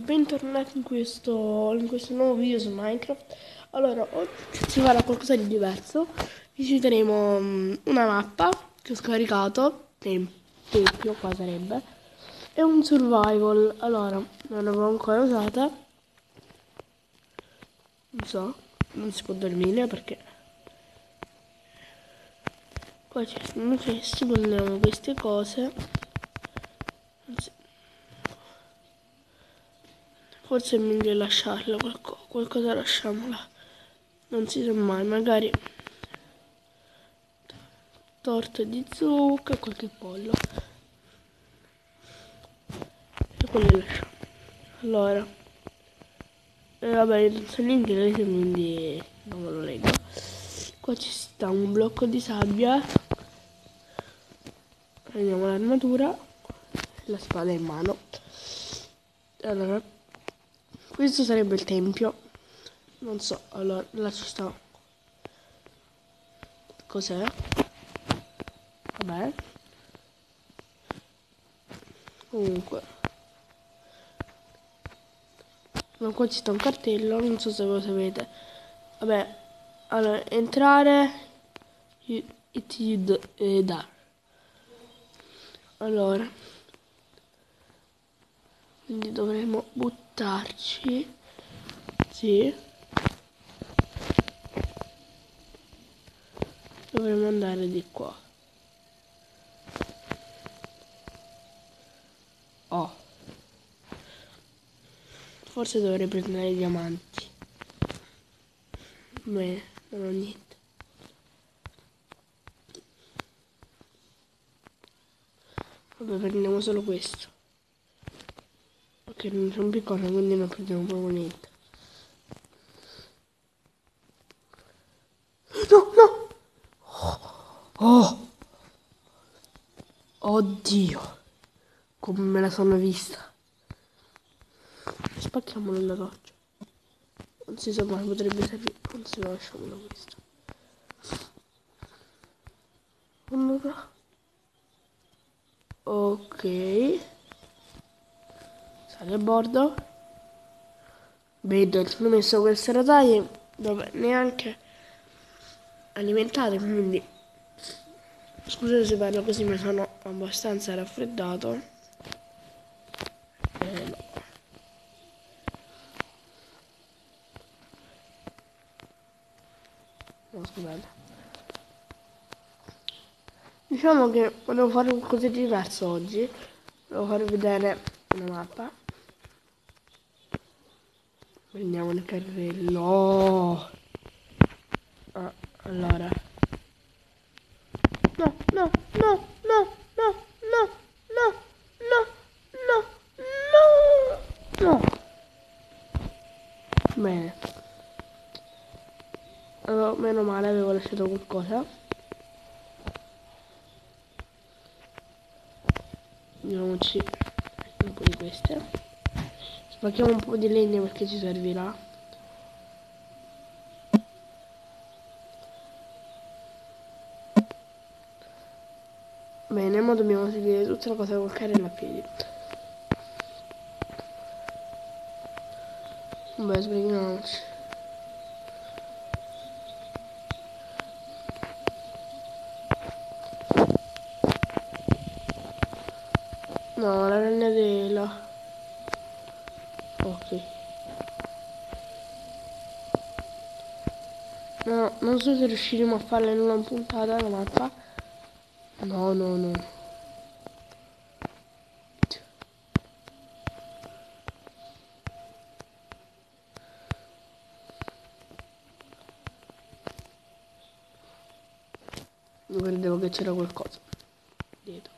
bentornati in questo nuovo video su Minecraft. Allora, oggi si farà qualcosa di diverso. Visiteremo una mappa che ho scaricato, Tempio qua sarebbe, e un survival. Allora, non l'avevo ancora usata, non so, non si può dormire perché qua ci sono questi, prendiamo queste cose. Forse è meglio lasciarla, qualcosa lasciamola. Non si sa mai, magari torta di zucca e qualche pollo. E quelli lasciamo. Allora, vabbè, non so in inglese, quindi non me lo leggo. Qua ci sta un blocco di sabbia. Prendiamo l'armatura e la spada in mano. Allora, questo sarebbe il tempio. Non so, allora, là ci sta. Cos'è? Vabbè. Comunque. Ma qua ci sta un cartello, non so se voi lo sapete. Vabbè, allora, entrare da. Allora, quindi dovremmo buttarci. Sì. Dovremmo andare di qua. Oh. Forse dovrei prendere i diamanti. Bene, non ho niente. Vabbè, prendiamo solo questo. Ok, non sono piccolo, quindi non prendiamo proprio niente. No, no! Oh! Oddio! Come me la sono vista. Spacchiamolo la roccia. Non si sa mai, potrebbe servire. Non si lasciamolo questo. Allora. Ok. Sale a bordo. Vedo, ho messo queste rotaie dove neanche alimentate, quindi scusate se parlo così, mi sono abbastanza raffreddato. No. No, scusate. Diciamo che volevo fare qualcosa di diverso oggi. Volevo farvi vedere una mappa. Prendiamo il carrello. Ah, allora. No, no, no, no, no, no, no, no, no, no, no. Bene. Allora, meno male, avevo lasciato qualcosa. Diamoci un po' di queste. Spacchiamo un po' di legna perché ci servirà. Bene, ma dobbiamo seguire tutta la cosa col carrello a piedi. Vabbè, sbrighiamoci. No, la ragnatela. Ok. No, non so se riusciremo a farla in una puntata la mappa. No, no, no. Io credevo che c'era qualcosa dietro.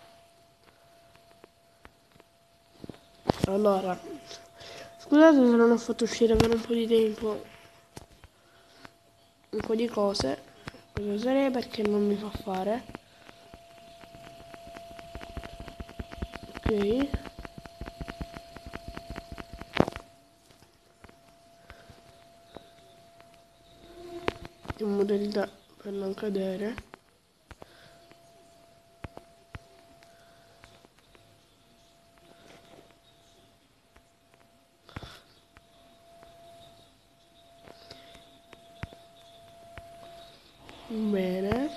Allora, scusate se non ho fatto uscire per un po' di tempo un po' di cose. Cosa sarei perché non mi fa fare. Ok. In modalità per non cadere. Bene.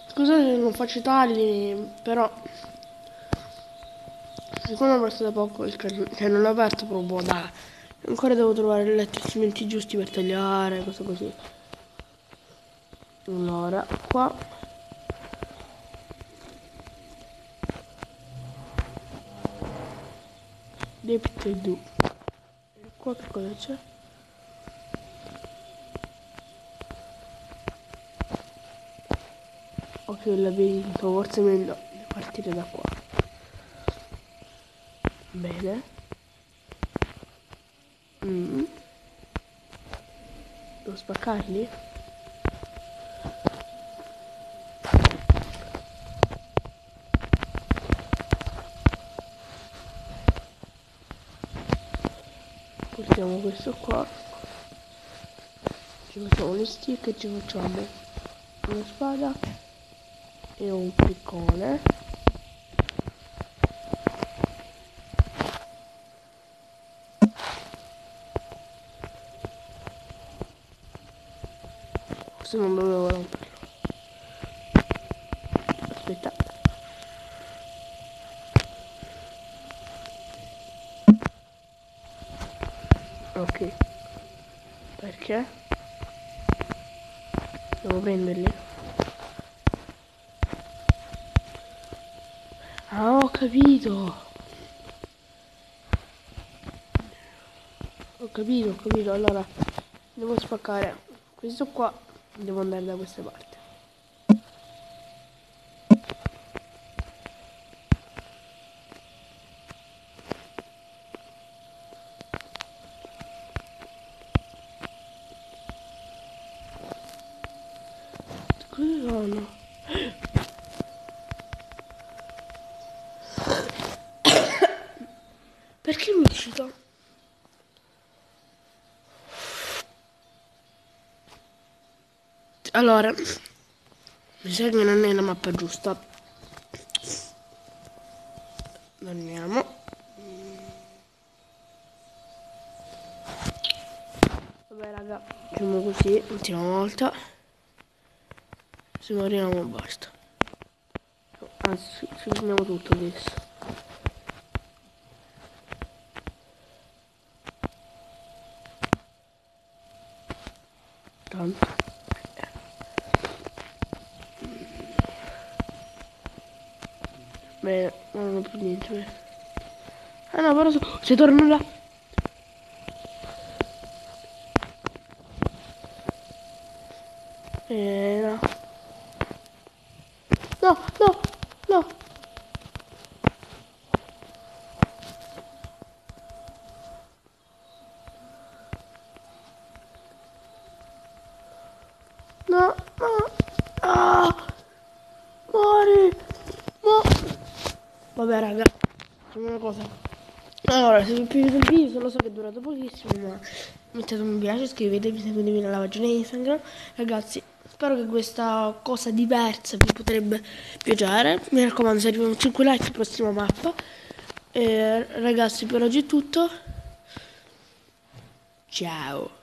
Scusate se non faccio tagli, però siccome ho aperto da poco il canale, cioè non l'ho aperto proprio da... Ancora devo trovare gli attestamenti giusti per tagliare, cose così. Allora, qua... Depth e do. E qua che cosa c'è? Ok, il labirinto, forse è meglio partire da qua. Bene. Devo spaccarli? Portiamo questo qua. Ci facciamo gli stick e ci facciamo una spada e un piccone. Forse non dovevo romperlo. Aspetta. Ok. Perché? Devo prenderli? Ah, ho capito. Ho capito. Allora, devo spaccare questo qua. Devo andare da questa parte. Cosa sono? Perché mi è uscito? Allora, mi sa che non è la mappa giusta. Andiamo. Vabbè raga, facciamo così, ultima volta. Se moriamo basta. Anzi, finiamo tutto adesso. Tanto. Beh, non ho più niente. Ah no, però se torno là. No. No, no, no. No, no. Ah, muori. No. Vabbè raga, facciamo una cosa. Allora, se vi è piaciuto il video, lo so che è durato pochissimo, ma mettete un mi piace, iscrivetevi, seguitemi nella pagina Instagram. Ragazzi, spero che questa cosa diversa vi potrebbe piacere. Mi raccomando, se arriviamo a 5 like, prossima mappa. Ragazzi, per oggi è tutto. Ciao.